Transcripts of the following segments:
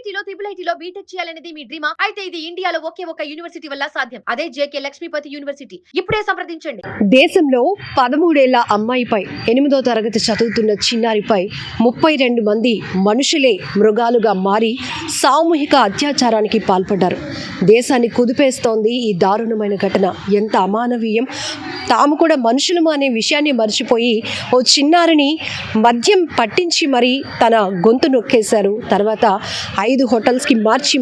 ఐఐటీలో IIITలో BTech చేయాలనేది మీ డ్రీమా? అయితే ఇది ఇండియాలో ఒకే ఒక యూనివర్సిటీ వల్ల సాధ్యం. అదే జేకే లక్ష్మీపతి యూనివర్సిటీ. ఇప్పుడే సంప్రదించండి. దేశంలో 13 ఏళ్ల అమ్మాయిపై 8వ తరగతి చదువుతున్న చిన్నారిపై 32 మంది మనుషులే మృగాలుగా మారి సామూహిక అత్యాచారానికి పాల్పడ్డారు. దేశాన్ని కుదిపేస్తోంది ఈ దారుణమైన ఘటన. ఎంత అమానవీయం! తాము కూడా మనుషులము అనే విషయాన్ని మర్చిపోయి ఓ చిన్నారిని మద్యం పట్టించి మరీ తన గొంతు నొక్కేశారు. తర్వాత 5 హోటల్స్కి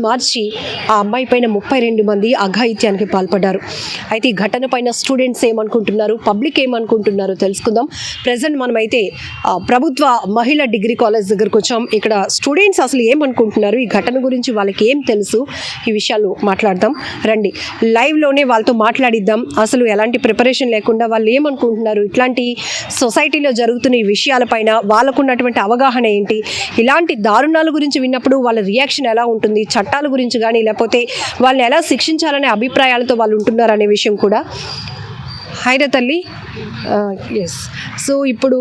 మార్చి ఆ అమ్మాయి పైన 32 మంది అఘాయిత్యానికి పాల్పడ్డారు. అయితే ఈ ఘటన పైన స్టూడెంట్స్ ఏమనుకుంటున్నారు, పబ్లిక్ ఏమనుకుంటున్నారో తెలుసుకుందాం. ప్రజెంట్ మనమైతే ప్రభుత్వ మహిళా డిగ్రీ కాలేజ్ దగ్గరకు వచ్చాం. ఇక్కడ స్టూడెంట్స్ అసలు ఏమనుకుంటున్నారు, ఈ ఘటన గురించి వాళ్ళకి ఏం తెలుసు, ఈ విషయాలు మాట్లాడదాం రండి. లైవ్లోనే వాళ్ళతో మాట్లాడిద్దాం. అసలు ఎలాంటి ప్రిపరేషన్ లేకుండా వాళ్ళు ఏమనుకుంటున్నారు, ఇట్లాంటి సొసైటీలో జరుగుతున్న ఈ విషయాలపైన వాళ్ళకున్నటువంటి అవగాహన ఏంటి, ఇలాంటి దారుణాల గురించి విన్నప్పుడు వాళ్ళ రియాక్షన్ ఎలా ఉంటుంది, చట్టాల గురించి కానీ లేకపోతే వాళ్ళని ఎలా శిక్షించాలనే అభిప్రాయాలతో వాళ్ళు ఉంటున్నారు అనే విషయం కూడా. హైరా తల్లి, ఎస్. సో ఇప్పుడు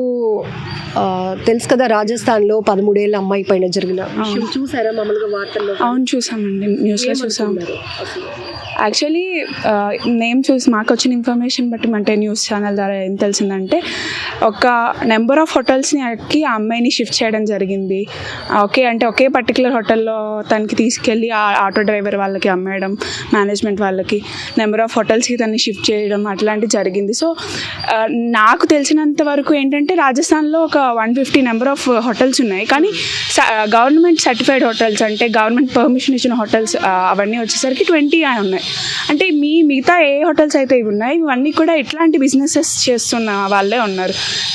తెలుసు కదా, రాజస్థాన్లో 13 ఏళ్ళ అమ్మాయి పైన జరిగిన విషయం చూసారా మామూలుగా వార్తల్లో? అవును, చూసామండి, న్యూస్లో చూసాం. యాక్చువల్లీ నేమ్ చూసి మాకు వచ్చిన ఇన్ఫర్మేషన్ బట్టి అంటే న్యూస్ ఛానల్ ద్వారా ఏం తెలిసిందంటే, ఒక నెంబర్ ఆఫ్ హోటల్స్ని అక్కి ఆ అమ్మాయిని షిఫ్ట్ చేయడం జరిగింది. అంటే ఒకే పర్టికులర్ హోటల్లో తనకి తీసుకెళ్ళి ఆ ఆటో డ్రైవర్ వాళ్ళకి అమ్మేయడం, మేనేజ్మెంట్ వాళ్ళకి నెంబర్ ఆఫ్ హోటల్స్కి తనని షిఫ్ట్ చేయడం అట్లాంటివి జరిగింది. సో నాకు తెలిసినంత వరకు ఏంటంటే, రాజస్థాన్లో ఒక 150 నెంబర్ ఆఫ్ హోటల్స్ ఉన్నాయి. కానీ గవర్నమెంట్ సర్టిఫైడ్ హోటల్స్ అంటే గవర్నమెంట్ పర్మిషన్ ఇచ్చిన హోటల్స్ అవన్నీ వచ్చేసరికి 20 ఉన్నాయి. అంటే మిగతా ఏ హోటల్స్ అయితే ఇవి ఉన్నాయి, ఇవన్నీ కూడా ఇట్లాంటి బిజినెసెస్ చేస్తున్న వాళ్ళే ఉన్నారు.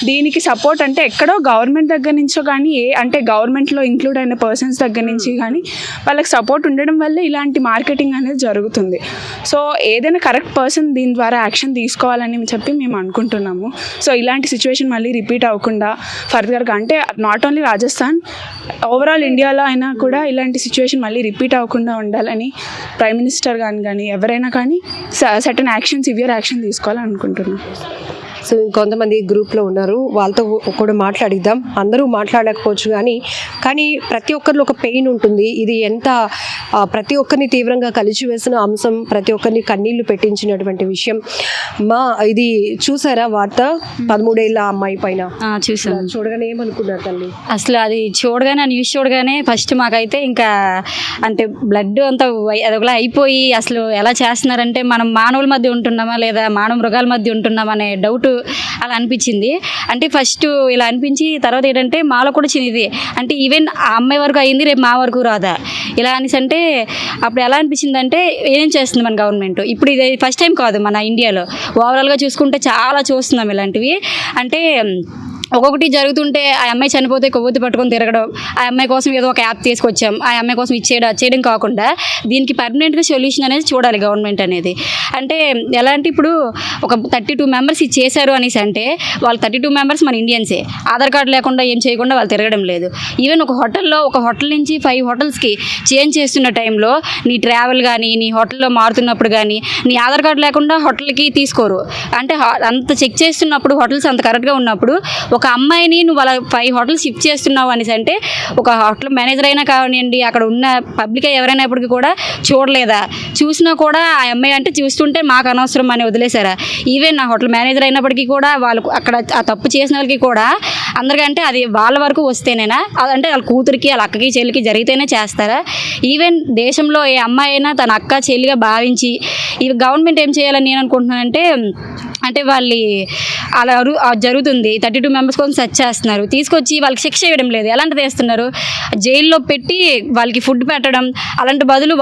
దీనికి సపోర్ట్ అంటే ఎక్కడో గవర్నమెంట్ దగ్గర నుంచో కానీ అంటే గవర్నమెంట్లో ఇంక్లూడ్ అయిన పర్సన్స్ దగ్గర నుంచి కానీ వాళ్ళకి సపోర్ట్ ఉండడం వల్లే ఇలాంటి మార్కెటింగ్ అనేది జరుగుతుంది. సో ఏదైనా కరెక్ట్ పర్సన్ దీని ద్వారా యాక్షన్ తీసుకోవాలని చెప్పి మేము అనుకుంటున్నాము. సో ఇలాంటి సిచ్యువేషన్ మళ్ళీ రిపీట్ అవ్వకుండా ఫర్దర్గా, అంటే నాట్ ఓన్లీ రాజస్థాన్, ఓవరాల్ ఇండియాలో అయినా కూడా ఇలాంటి సిచ్యువేషన్ మళ్ళీ రిపీట్ అవ్వకుండా ఉండాలని ప్రైమ్ మినిస్టర్ కానీ ఎవరైనా కానీ సర్టన్ యాక్షన్, సివియర్ యాక్షన్ తీసుకోవాలని అనుకుంటున్నాను. సో ఇంకొంతమంది గ్రూప్లో ఉన్నారు, వాళ్ళతో కూడా మాట్లాడిద్దాం. అందరూ మాట్లాడకపోవచ్చు కానీ ప్రతి ఒక్కరిలో ఒక పెయిన్ ఉంటుంది. ఇది ఎంత ప్రతి ఒక్కరిని తీవ్రంగా కలిచివేసిన అంశం, ప్రతి ఒక్కరిని కన్నీళ్లు పెట్టించినటువంటి విషయం. ఇది చూసారా వార్త 13 ఏళ్ళ అమ్మాయి పైన? చూసాను. చూడగానే ఏమనుకున్నారు తల్లి? అసలు అది చూడగానే, న్యూస్ చూడగానే ఫస్ట్ మాకైతే ఇంకా అంటే బ్లడ్ అంతా అదొకలా అయిపోయి, అసలు ఎలా చేస్తున్నారంటే మనం మానవుల మధ్య ఉంటున్నామా లేదా మానవ మృగాల మధ్య ఉంటున్నామా అనే డౌట్ అలా అనిపించింది. అంటే ఫస్ట్ ఇలా అనిపించి తర్వాత ఏంటంటే మాలో కూడా చిన్నది, అంటే ఈవెన్ ఆ అమ్మాయి వరకు అయింది, రేపు మా వరకు రాదా ఇలా అనేసి. అంటే అప్పుడు ఎలా అనిపించింది అంటే, ఏం చేస్తుంది మన గవర్నమెంట్ ఇప్పుడు? ఇది ఫస్ట్ టైం కాదు మన ఇండియాలో, ఓవరాల్గా చూసుకుంటే చాలా చూస్తున్నాం ఇలాంటివి. అంటే ఒక్కొక్కటి జరుగుతుంటే ఆ అమ్మాయి చనిపోతే కొవ్వొత్తి పట్టుకొని తిరగడం, ఆ అమ్మాయి కోసం ఏదో ఒక యాప్ తీసుకొచ్చాం, ఆ అమ్మాయి కోసం చేయడం కాకుండా దీనికి పర్మనెంట్గా సొల్యూషన్ అనేది చూడాలి గవర్నమెంట్ అనేది. అంటే ఎలా అంటే ఇప్పుడు ఒక 32 మెంబర్స్ ఇది చేశారు అనేసి అంటే వాళ్ళు 32 మెంబర్స్ మన ఇండియన్సే, ఆధార్ కార్డు లేకుండా ఏం చేయకుండా వాళ్ళు తిరగడం లేదు. ఈవెన్ ఒక హోటల్ నుంచి 5 హోటల్స్కి చేంజ్ చేస్తున్న టైంలో నీ ట్రావెల్ కానీ నీ హోటల్లో మారుతున్నప్పుడు కానీ నీ ఆధార్ కార్డు లేకుండా హోటల్కి తీసుకోరు. అంటే అంత చెక్ చేస్తున్నప్పుడు హోటల్స్ అంత కరెక్ట్గా ఉన్నప్పుడు ఒక అమ్మాయిని నువ్వు అలా 5 హోటల్స్ షిఫ్ట్ చేస్తున్నావు అనేసి అంటే ఒక హోటల్ మేనేజర్ అయినా కానివ్వండి, అక్కడ ఉన్న పబ్లిక్ ఎవరైనప్పటికీ కూడా చూడలేదా? చూసినా కూడా ఆ అమ్మాయి అంటే చూస్తుంటే మాకు అనవసరం అని వదిలేశారా? ఈవెన్ నా హోటల్ మేనేజర్ అయినప్పటికీ కూడా వాళ్ళు అక్కడ ఆ తప్పు చేసిన వాళ్ళకి కూడా అందరికంటే అది వాళ్ళ వరకు వస్తేనేనా, అంటే వాళ్ళ కూతురికి వాళ్ళ అక్కకి చెల్లికి జరిగితేనే చేస్తారా? ఈవెన్ దేశంలో ఏ అమ్మాయి అయినా తన అక్క చెల్లిగా భావించి ఈ గవర్నమెంట్ ఏం చేయాలని నేను అనుకుంటున్నానంటే, అంటే వాళ్ళు అలా జరుగుతుంది, 32 మెంబర్స్ కోసం సెర్చ్ చేస్తున్నారు, తీసుకొచ్చి వాళ్ళకి శిక్ష వేయడం లేదు. ఎలాంటిది వేస్తున్నారు, జైల్లో పెట్టి వాళ్ళకి ఫుడ్ పెట్టడం. అలాంటి బదులు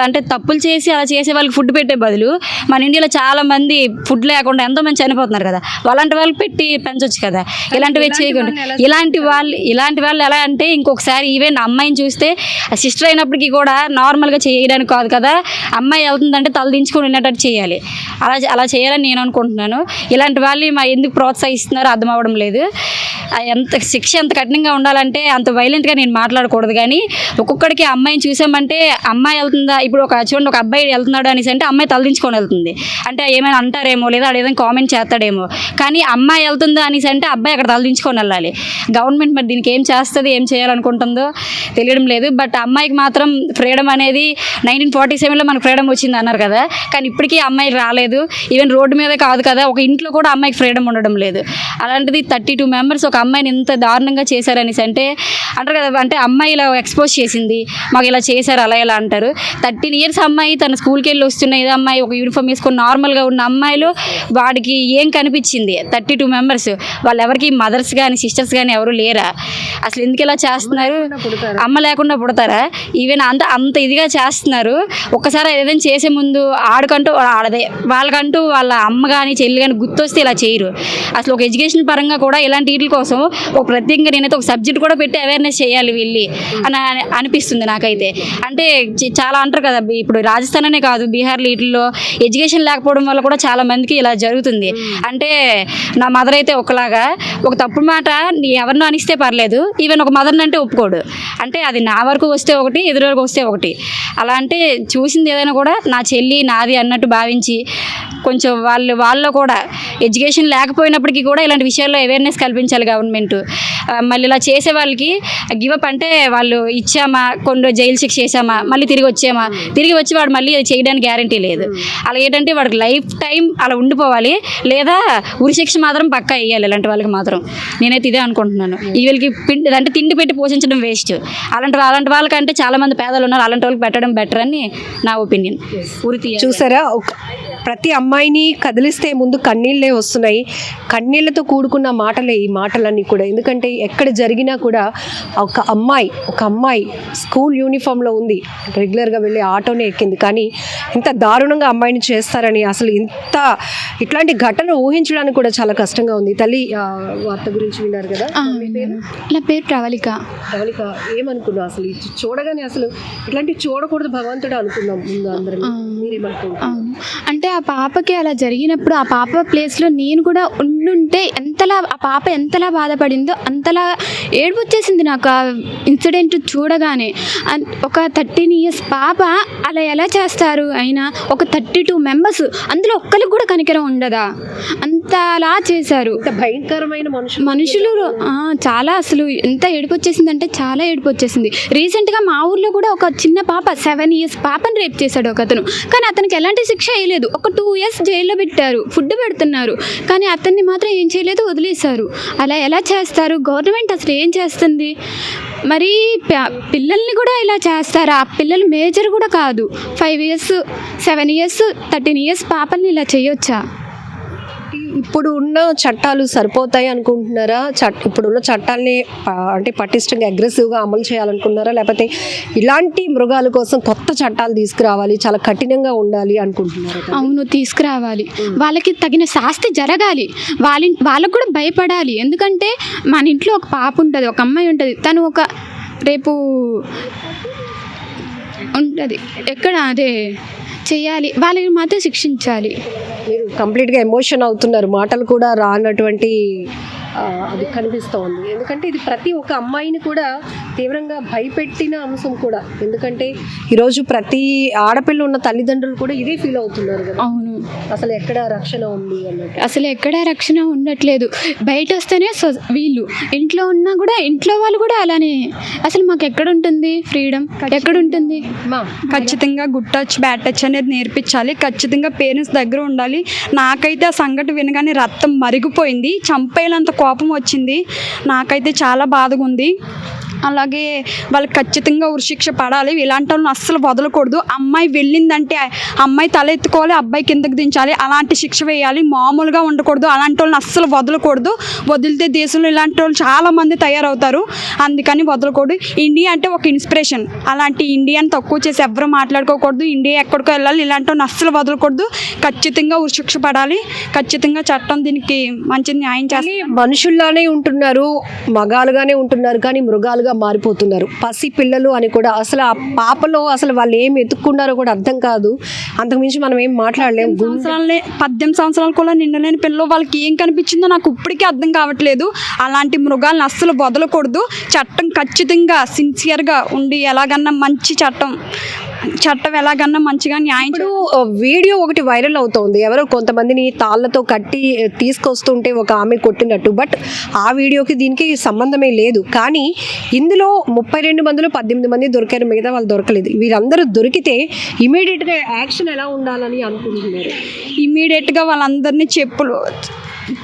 అంటే తప్పులు చేసి అలా చేసే వాళ్ళకి ఫుడ్ పెట్టే బదులు మన ఇండియాలో చాలా మంది ఫుడ్ లేకుండా ఎంతోమంది చనిపోతున్నారు కదా, అలాంటి వాళ్ళకి పెట్టి పెంచవచ్చు కదా. ఇలాంటివి చేయకుండా ఇలాంటి వాళ్ళు ఎలా అంటే ఇంకొకసారి ఈవెన్ అమ్మాయిని చూస్తే సిస్టర్ అయినప్పటికీ కూడా నార్మల్గా చేయడానికి కాదు కదా, అమ్మాయి వెళ్తుందంటే తల దించుకొని వెళ్ళేటట్టు చేయాలి. అలా చేయాలని నేను అనుకుంటున్నాను. ఇలాంటి వాళ్ళు ఎందుకు ప్రోత్సహిస్తున్నారో అర్థం అవ్వడం లేదు. శిక్ష ఎంత కఠినంగా ఉండాలంటే అంత వైలెంట్గా నేను మాట్లాడకూడదు. కానీ ఒక్కొక్కడికి అమ్మాయిని చూసామంటే అమ్మాయి వెళ్తుందా, ఇప్పుడు చూడండి ఒక అబ్బాయి వెళ్తున్నాడు అనేసి అంటే అమ్మాయి తలదించుకొని వెళ్తుంది, అంటే ఏమైనా అంటారేమో లేదా ఏదైనా కామెంట్ చేస్తాడేమో. కానీ అమ్మాయి వెళ్తుందా అనేసి అంటే అబ్బాయి అక్కడ తలదించుకొని వెళ్ళాలి. ఉండాలి. గవర్నమెంట్ మరి దీనికి ఏం చేస్తుంది, ఏం చేయాలనుకుంటుందో తెలియడం లేదు. బట్ అమ్మాయికి మాత్రం ఫ్రీడమ్ అనేది 1947లో మనకు ఫ్రీడమ్ వచ్చింది అన్నారు కదా, కానీ ఇప్పటికీ అమ్మాయికి రాలేదు. ఈవెన్ రోడ్డు మీద కాదు కదా, ఒక ఇంట్లో కూడా అమ్మాయికి ఫ్రీడమ్ ఉండడం లేదు. అలాంటిది 32 మెంబర్స్ ఒక అమ్మాయిని ఎంత దారుణంగా చేశారనేసి అంటే అంటారు కదా, అంటే అమ్మాయి ఇలా ఎక్స్పోజ్ చేసింది, మాకు ఇలా చేశారు అలా ఇలా అంటారు. 13 ఇయర్స్ అమ్మాయి తన స్కూల్కి వెళ్ళి వస్తున్న ఏదో అమ్మాయి ఒక యూనిఫామ్ వేసుకొని నార్మల్గా ఉన్న అమ్మాయిలు వాడికి ఏం కనిపించింది? 32 మెంబర్స్, వాళ్ళు ఎవరికి మదర్స్ కానీ సిస్టర్స్ కానీ ఎవరు లేరా? అసలు ఎందుకు ఇలా చేస్తున్నారు? అమ్మ లేకుండా పుడతారా? ఈవెన్ అంత ఇదిగా చేస్తున్నారు. ఒక్కసారి ఏదైనా చేసే ముందు ఆడకంటూ ఆడదే వాళ్ళకంటూ వాళ్ళ అమ్మ కానీ చెల్లి కానీ గుర్తొస్తే ఇలా చేయరు. అసలు ఒక ఎడ్యుకేషన్ పరంగా కూడా ఇలాంటి వీటి కోసం ఒక ప్రత్యేకంగా నేనైతే ఒక సబ్జెక్ట్ కూడా పెట్టి అవేర్నెస్ చేయాలి వీళ్ళు అని అనిపిస్తుంది నాకైతే. అంటే చాలా అంటారు కదా, ఇప్పుడు రాజస్థాన్ అనే కాదు బీహార్ వీటిల్లో ఎడ్యుకేషన్ లేకపోవడం వల్ల కూడా చాలా మందికి ఇలా జరుగుతుంది. అంటే నా మదర్ అయితే ఒకలాగా, ఒక తప్పుడు మాట ఎవరినో అనిస్తే పర్లేదు, ఈవెన్ ఒక మదర్ని అంటే ఒప్పుకోడు. అంటే అది నా వరకు వస్తే ఒకటి, ఎదురు వరకు వస్తే ఒకటి. అలా అంటే చూసింది ఏదైనా కూడా నా చెల్లి నాది అన్నట్టు భావించి కొంచెం వాళ్ళలో కూడా ఎడ్యుకేషన్ లేకపోయినప్పటికీ కూడా ఇలాంటి విషయాల్లో అవేర్నెస్ కల్పించాలి గవర్నమెంట్. మళ్ళీ ఇలా చేసే వాళ్ళకి గివప్ అంటే వాళ్ళు ఇచ్చామా కొన్ని జైలు శిక్ష చేసామా మళ్ళీ తిరిగి వచ్చామా, తిరిగి వచ్చి వాడు మళ్ళీ చేయడానికి గ్యారంటీ లేదు. అలా ఏంటంటే వాడికి లైఫ్ టైం అలా ఉండిపోవాలి, లేదా ఉరి శిక్ష మాత్రం పక్కా వేయాలి ఇలాంటి వాళ్ళకి మాత్రం. నేనైతే ఇదే అనుకుంటున్నాను. ఈ వీళ్ళకి అంటే తిండి పెట్టి పోషించడం వేస్ట్. అలాంటి వాళ్ళకంటే చాలా మంది పేదలు ఉన్నారు, అలాంటి వాళ్ళకి పెట్టడం బెటర్ అని నా ఒపీనియన్. చూసారా, ప్రతి అమ్మాయిని కదిలిస్తే ముందు కన్నీళ్ళే వస్తున్నాయి. కన్నీళ్లతో కూడుకున్న మాటలే ఈ మాటలన్నీ కూడా. ఎందుకంటే ఎక్కడ జరిగినా కూడా ఒక అమ్మాయి స్కూల్ యూనిఫామ్లో ఉంది, రెగ్యులర్గా వెళ్ళి ఆటోనే ఎక్కింది, కానీ ఇంత దారుణంగా అమ్మాయిని చేస్తారని అసలు ఇట్లాంటి ఘటన ఊహించడానికి కూడా చాలా కష్టంగా ఉంది. తల్లి వార్త గురించి విన్నారు కదా, నా పేరు ప్రవళిక. ఏమనుకున్నావు అసలు చూడగానే? అసలు ఇట్లాంటివి చూడకూడదు భగవంతుడు అనుకున్నాం ముందు అందరం. మీరేమనుకుంటున్నారు? అంటే ఆ పాపకి అలా జరిగినప్పుడు ఆ పాప ప్లేస్లో నేను కూడా ఉండుంటే ఆ పాప ఎంతలా బాధపడిందో అంతలా ఏడుపు వచ్చేసింది నాకు ఆ ఇన్సిడెంట్ చూడగానే. ఒక 13 ఇయర్స్ పాప అలా ఎలా చేస్తారు? అయినా ఒక 32 మెంబర్స్, అందులో ఒక్కరికి కూడా కనికరం ఉండదా? అంతలా చేశారు. భయంకరమైన మనుషులు చాలా అసలు ఎంత ఏడుపు వచ్చేసిందంటే చాలా ఏడుపు వచ్చేసింది. రీసెంట్గా మా ఊర్లో కూడా ఒక చిన్న పాప 7 ఇయర్స్ పాపని రేప్ చేశాడు ఒక అతను, కానీ అతనికి ఎలాంటి శిక్ష వేయలేదు. ఒక 2 ఇయర్స్ జైల్లో పెట్టారు, ఫుడ్ పెడుతున్నారు, కానీ అతన్ని మాత్రం ఏం చేయలేదు, వదిలేశారు. అలా ఎలా చేస్తారు? గవర్నమెంట్ అసలు ఏం చేస్తుంది? మరి పిల్లల్ని కూడా ఇలా చేస్తారా? ఆ పిల్లలు మేజర్ కూడా కాదు, 5 ఇయర్స్ 7 ఇయర్స్ 13 ఇయర్స్ పాపల్ని ఇలా చేయొచ్చా? ఇప్పుడు ఉన్న చట్టాలు సరిపోతాయి అనుకుంటున్నారా? ఇప్పుడున్న చట్టాలని అంటే పటిష్టంగా అగ్రెసివ్గా అమలు చేయాలనుకుంటున్నారా, లేకపోతే ఇలాంటి మృగాల కోసం కొత్త చట్టాలు తీసుకురావాలి, చాలా కఠినంగా ఉండాలి అనుకుంటున్నారా? అవును, తీసుకురావాలి. వాళ్ళకి తగిన శాస్తి జరగాలి. వాళ్ళకు కూడా భయపడాలి. ఎందుకంటే మన ఇంట్లో ఒక పాప ఉంటుంది, ఒక అమ్మాయి ఉంటుంది, తను ఒక రేపు ఉంటుంది ఎక్కడ అదే చేయాలి, వాళ్ళని మాత్రం శిక్షించాలి. మీరు కంప్లీట్గా ఎమోషన్ అవుతున్నారు, మాటలు కూడా రానటువంటి అది కనిపిస్తోంది. ఎందుకంటే ఇది ప్రతి ఒక్క అమ్మాయిని కూడా తీవ్రంగా భయపెట్టిన అంశం కూడా. ఎందుకంటే ఈరోజు ప్రతి ఆడపిల్ల ఉన్న తల్లిదండ్రులు కూడా ఇదే ఫీల్ అవుతున్నారు కదా. అవును, అసలు ఎక్కడ రక్షణ ఉంది అన్నట్టు. అసలు ఎక్కడ రక్షణ ఉండట్లేదు. బయట వస్తేనే వీళ్ళు, ఇంట్లో ఉన్నా కూడా ఇంట్లో వాళ్ళు కూడా అలానే. అసలు మాకు ఎక్కడ ఉంటుంది ఫ్రీడమ్? ఎక్కడ ఉంటుంది? ఖచ్చితంగా గుడ్ టచ్ బ్యాడ్ టచ్ అనేది నేర్పించాలి. ఖచ్చితంగా పేరెంట్స్ దగ్గర ఉండాలి. నాకైతే ఆ సంఘటన వినగానే రక్తం మరిగిపోయింది, చంపేయాలంత కోపం వచ్చింది. నాకైతే చాలా బాధగా ఉంది. అలాగే వాళ్ళకి ఖచ్చితంగా ఉరిశిక్ష పడాలి. ఇలాంటి వాళ్ళని అస్సలు వదలకూడదు. అమ్మాయి వెళ్ళిందంటే అమ్మాయి తల ఎత్తుకోవాలి, అబ్బాయి కిందకి దించాలి, అలాంటి శిక్ష వేయాలి. మామూలుగా ఉండకూడదు. అలాంటి వాళ్ళని అస్సలు వదలకూడదు. వదిలితే దేశంలో ఇలాంటి వాళ్ళు చాలామంది తయారవుతారు, అందుకని వదలకూడదు. ఇండియా అంటే ఒక ఇన్స్పిరేషన్, అలాంటి ఇండియాని తక్కువ చేసి ఎవరు మాట్లాడుకోకూడదు. ఇండియా ఎక్కడికో వెళ్ళాలి, ఇలాంటి వాళ్ళని అస్సలు వదలకూడదు. ఖచ్చితంగా ఉరిశిక్ష పడాలి. ఖచ్చితంగా చట్టం దీనికి మంచి న్యాయం చేయాలి. మనుషుల్లానే ఉంటున్నారు, మగాలుగానే ఉంటున్నారు, కానీ మృగాలుగా మారిపోతున్నారు. పసి పిల్లలు అని కూడా అసలు ఆ పాపలో అసలు వాళ్ళు ఏం ఎత్తుక్కున్నారో కూడా అర్థం కాదు. అంతకుమించి మనం ఏం మాట్లాడలేము. 18 సంవత్సరాలు కూడా నిండలేని పిల్లలు, వాళ్ళకి ఏం కనిపించిందో నాకు ఇప్పటికీ అర్థం కావట్లేదు. అలాంటి మృగాలను అస్సలు వదలకూడదు. చట్టం ఖచ్చితంగా సిన్సియర్గా ఉండి ఎలాగన్నా మంచి చట్టం చట్టం ఎలాగన్నా మంచిగా న్యాయం ఇప్పుడు వీడియో ఒకటి వైరల్ అవుతోంది, ఎవరో కొంతమందిని తాళ్ళతో కట్టి తీసుకొస్తుంటే ఒక ఆమె కొట్టినట్టు. బట్ ఆ వీడియోకి దీనికి సంబంధమే లేదు. కానీ ఇందులో 32 మందిలో 18 మంది దొరికారు, మిగతా వాళ్ళు దొరకలేదు. వీరందరూ దొరికితే ఇమీడియట్గా యాక్షన్ ఎలా ఉండాలని అనుకుంటున్నారు? ఇమీడియట్గా వాళ్ళందరినీ చెప్పులు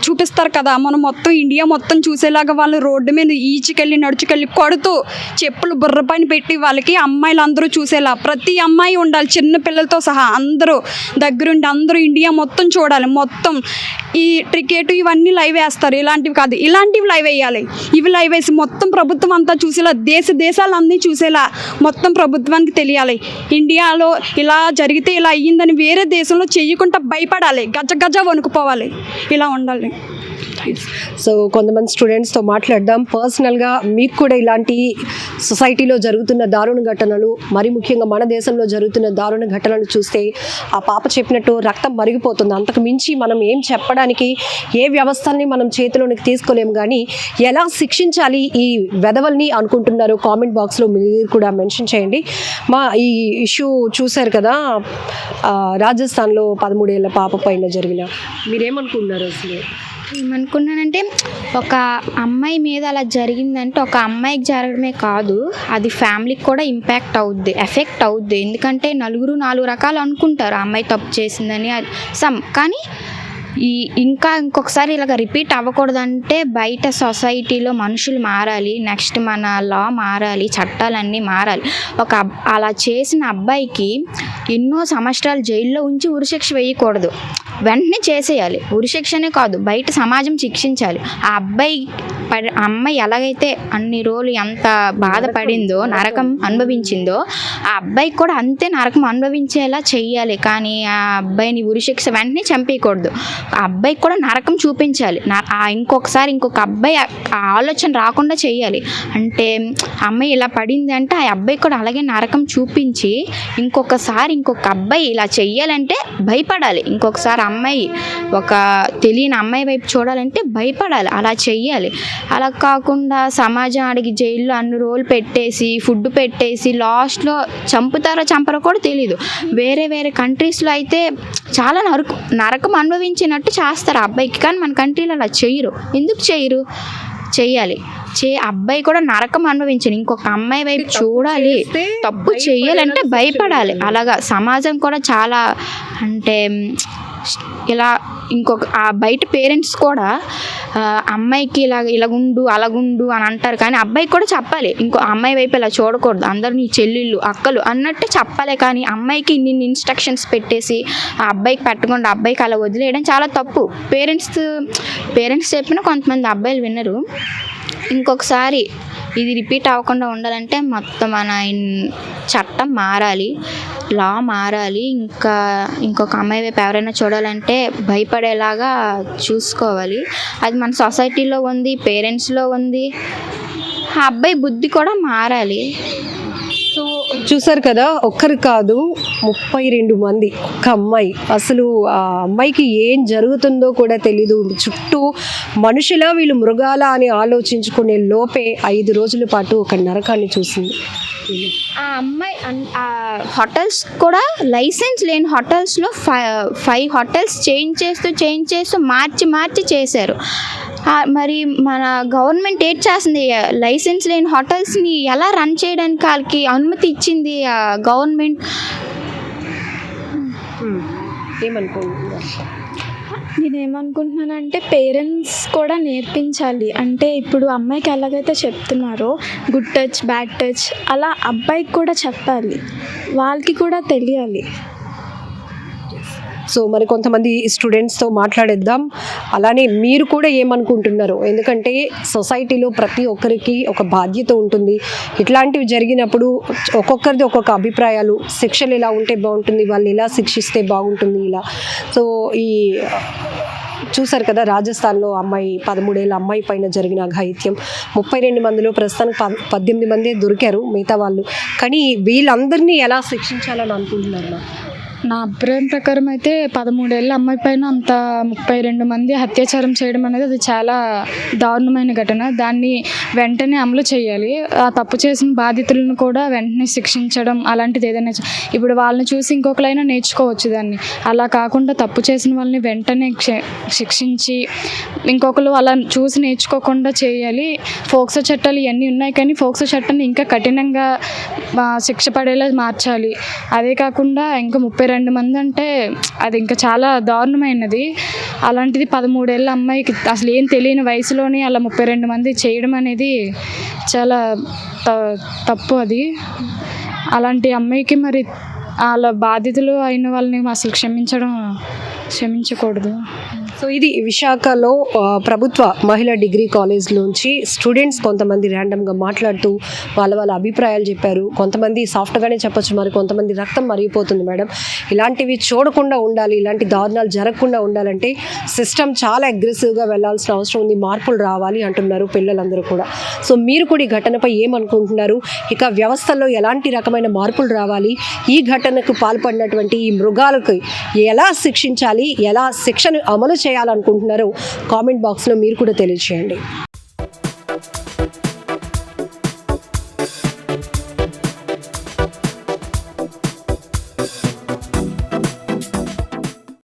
చూపిస్తారు కదా, మనం మొత్తం ఇండియా మొత్తం చూసేలాగా వాళ్ళు రోడ్డు మీద ఈచుకెళ్ళి నడుచుకెళ్ళి కొడుతూ చెప్పులు బుర్ర పైన పెట్టి వాళ్ళకి అమ్మాయిలు అందరూ చూసేలా ప్రతి అమ్మాయి ఉండాలి, చిన్న పిల్లలతో సహా అందరూ దగ్గరుండి అందరూ ఇండియా మొత్తం చూడాలి. మొత్తం ఈ క్రికెట్ ఇవన్నీ లైవ్ వేస్తారు, ఇలాంటివి కాదు, ఇలాంటివి లైవ్ వేయాలి. ఇవి లైవ్ వేసి మొత్తం ప్రభుత్వం అంతా చూసేలా, దేశాలన్నీ చూసేలా మొత్తం ప్రభుత్వానికి తెలియాలి. ఇండియాలో ఇలా జరిగితే ఇలా అయ్యిందని వేరే దేశంలో చెయ్యకుండా భయపడాలి, గజ వణుకుపోవాలి, ఇలా ఉండాలి. సో కొంతమంది స్టూడెంట్స్తో మాట్లాడదాం. పర్సనల్గా మీకు కూడా ఇలాంటి సొసైటీలో జరుగుతున్న దారుణ ఘటనలు, మరి ముఖ్యంగా మన దేశంలో జరుగుతున్న దారుణ ఘటనలు చూస్తే ఆ పాప చెప్పినట్టు రక్తం మరిగిపోతుంది. అంతకు మించి మనం ఏం చెప్పడానికి, ఏ వ్యవస్థల్ని మనం చేతిలోనికి తీసుకోలేము. కానీ ఎలా శిక్షించాలి ఈ వెధవల్ని అనుకుంటున్నారు కామెంట్ బాక్స్లో మీరు కూడా మెన్షన్ చేయండి. ఈ ఇష్యూ చూశారు కదా, రాజస్థాన్లో 13 ఏళ్ల పాప పైన జరిగిన, మీరేమనుకుంటున్నారు అసలు? ఏమనుకున్నానంటే ఒక అమ్మాయి మీద అలా జరిగిందంటే ఒక అమ్మాయికి జరగడమే కాదు, అది ఫ్యామిలీకి కూడా ఎఫెక్ట్ అవుద్ది. ఎందుకంటే నలుగురు 4 రకాలు అనుకుంటారు అమ్మాయి తప్పు చేసిందని, కానీ ఇంకొకసారి ఇలాగ రిపీట్ అవ్వకూడదంటే బయట సొసైటీలో మనుషులు మారాలి, నెక్స్ట్ మన లా మారాలి, చట్టాలన్నీ మారాలి. అలా చేసిన అబ్బాయికి ఎన్నో సంవత్సరాలు జైల్లో ఉంచి ఉరిశిక్ష వేయకూడదు, వెంటనే చేసేయాలి. ఉరిశిక్షనే కాదు, బయట సమాజం శిక్షించాలి. ఆ అమ్మాయి ఎలాగైతే అన్ని రోజులు ఎంత బాధపడిందో, నరకం అనుభవించిందో, ఆ అబ్బాయికి కూడా అంతే నరకం అనుభవించేలా చెయ్యాలి. కానీ ఆ అబ్బాయిని ఉరిశిక్ష వెంటనే చంపేయకూడదు, ఆ అబ్బాయికి కూడా నరకం చూపించాలి. ఇంకొకసారి ఇంకొక అబ్బాయి ఆ ఆలోచన రాకుండా చెయ్యాలి. అంటే అమ్మాయి ఇలా పడింది అంటే ఆ అబ్బాయి కూడా అలాగే నరకం చూపించి ఇంకొకసారి ఇంకొక అబ్బాయి ఇలా చెయ్యాలంటే భయపడాలి. ఇంకొకసారి అమ్మాయి ఒక తెలియని అమ్మాయి వైపు చూడాలంటే భయపడాలి, అలా చెయ్యాలి. అలా కాకుండా సమాజం అడిగి జైల్లో అన్ని రోజులు పెట్టేసి ఫుడ్ పెట్టేసి లాస్ట్లో చంపుతారో చంపరో కూడా తెలీదు. వేరే కంట్రీస్లో అయితే చాలా నరకం అనుభవించినట్టు చేస్తారు ఆ అబ్బాయికి, కానీ మన కంట్రీలో అలా చెయ్యరు. ఎందుకు చెయ్యరు? చెయ్యాలి. అబ్బాయి కూడా నరకం అనుభవించాలి, ఇంకొక అమ్మాయి వైపు చూడాలి, తప్పు చెయ్యాలంటే భయపడాలి. అలాగా సమాజం కూడా చాలా అంటే ఇలా ఇంకొక ఆ బయట పేరెంట్స్ కూడా అమ్మాయికి ఇలాగుండు అలాగుండు అని అంటారు, కానీ అబ్బాయికి కూడా చెప్పాలి, ఇంకో అమ్మాయి వైపు ఇలా చూడకూడదు, అందరూ నీ చెల్లెళ్ళు అక్కలు అన్నట్టు చెప్పాలి. కానీ అమ్మాయికి ఇన్ని ఇన్స్ట్రక్షన్స్ పెట్టేసి ఆ అబ్బాయికి పెట్టకుండా అబ్బాయికి అలా వదిలేయడం చాలా తప్పు. పేరెంట్స్ చెప్పినా కొంతమంది అబ్బాయిలు వినరు. ఇంకొకసారి ఇది రిపీట్ అవ్వకుండా ఉండాలంటే మొత్తం మన చట్టం మారాలి, లా మారాలి. ఇంకొక అమ్మాయి వైపు ఎవరైనా చూడాలంటే భయపడేలాగా చూసుకోవాలి. అది మన సొసైటీలో ఉంది, పేరెంట్స్లో ఉంది. ఆ అబ్బాయి బుద్ధి కూడా మారాలి. సో చూసారు కదా, ఒక్కరు కాదు 32 మంది, ఒక్క అమ్మాయి. అసలు ఆ అమ్మాయికి ఏం జరుగుతుందో కూడా తెలీదు. చుట్టూ మనుషులా వీళ్ళు మృగాలా అని ఆలోచించుకునే లోపే 5 రోజుల పాటు ఒక నరకాన్ని చూసింది. ఆ అమ్మాయి హోటల్స్ కూడా లైసెన్స్ లేని హోటల్స్లో 5 హోటల్స్ చేంజ్ చేస్తూ మార్చి చేశారు. మరి మన గవర్నమెంట్ ఏం చేస్తుంది? లైసెన్స్ లేని హోటల్స్ని ఎలా రన్ చేయడానికి వాళ్ళకి అనుమతి ఇచ్చింది గవర్నమెంట్. నేనేమనుకుంటున్నానంటే పేరెంట్స్ కూడా నేర్పించాలి. అంటే ఇప్పుడు అమ్మాయికి ఎలాగైతే చెప్తున్నారో గుడ్ టచ్ బ్యాడ్ టచ్, అలా అబ్బాయికి కూడా చెప్పాలి, వాళ్ళకి కూడా తెలియాలి. సో మరి కొంతమంది స్టూడెంట్స్తో మాట్లాడేద్దాం. అలానే మీరు కూడా ఏమనుకుంటున్నారు? ఎందుకంటే సొసైటీలో ప్రతి ఒక్కరికి ఒక బాధ్యత ఉంటుంది. ఇట్లాంటివి జరిగినప్పుడు ఒక్కొక్కరిది ఒక్కొక్క అభిప్రాయాలు, శిక్షలు ఇలా ఉంటే బాగుంటుంది, వాళ్ళు ఇలా శిక్షిస్తే బాగుంటుంది, ఇలా. సో చూసారు కదా, రాజస్థాన్లో 13 ఏళ్ళ అమ్మాయి పైన జరిగిన అఘాయిత్యం. 32 మందిలో ప్రస్తుతానికి 18 మంది దొరికారు, మిగతా వాళ్ళు. కానీ వీళ్ళందరినీ ఎలా శిక్షించాలని అనుకుంటున్నారు? నా అభిప్రాయం ప్రకారం అయితే 13 ఏళ్ళ అమ్మాయి పైన అంత 32 మంది అత్యాచారం చేయడం అనేది అది చాలా దారుణమైన ఘటన. దాన్ని వెంటనే అమలు చేయాలి. ఆ తప్పు చేసిన బాధితులను కూడా వెంటనే శిక్షించడం అలాంటిది ఏదైనా ఇప్పుడు వాళ్ళని చూసి ఇంకొకరైనా నేర్చుకోవచ్చు దాన్ని. అలా కాకుండా తప్పు చేసిన వాళ్ళని వెంటనే శిక్షించి ఇంకొకరు అలా చూసి నేర్చుకోకుండా చేయాలి. ఫోక్సో చట్టాలు ఇవన్నీ ఉన్నాయి కానీ ఫోక్సో చట్టాన్ని ఇంకా కఠినంగా శిక్ష పడేలా మార్చాలి. అదే కాకుండా ఇంకా 32 మంది అంటే అది ఇంకా చాలా దారుణమైనది. అలాంటిది 13 ఏళ్ళ అమ్మాయికి అసలు ఏం తెలియని వయసులోనే అలా 32 మంది చేయడం అనేది చాలా తప్పు. అది అలాంటి అమ్మాయికి మరి వాళ్ళ బాధితులు అయిన వాళ్ళని అసలు క్షమించకూడదు. సో ఇది విశాఖలో ప్రభుత్వ మహిళా డిగ్రీ కాలేజ్ నుంచి స్టూడెంట్స్ కొంతమంది ర్యాండమ్గా మాట్లాడుతూ వాళ్ళ అభిప్రాయాలు చెప్పారు. కొంతమంది సాఫ్ట్గానే చెప్పొచ్చు, మరి కొంతమంది రక్తం మరిగిపోతుంది మేడం, ఇలాంటివి చూడకుండా ఉండాలి, ఇలాంటి దారుణాలు జరగకుండా ఉండాలంటే సిస్టమ్ చాలా అగ్రెసివ్గా వెళ్ళాల్సిన అవసరం ఉంది, మార్పులు రావాలి అంటున్నారు పిల్లలందరూ కూడా. సో మీరు కూడా ఈ ఘటనపై ఏమనుకుంటున్నారు? ఇక వ్యవస్థల్లో ఎలాంటి రకమైన మార్పులు రావాలి, ఈ ఘటనకు పాల్పడినటువంటి ఈ మృగాలకు ఎలా శిక్షించాలి, ఎలా శిక్షను అమలు చేయాలనుకుంటున్నారో కామెంట్ బాక్స్లో మీరు కూడా తెలియజేయండి.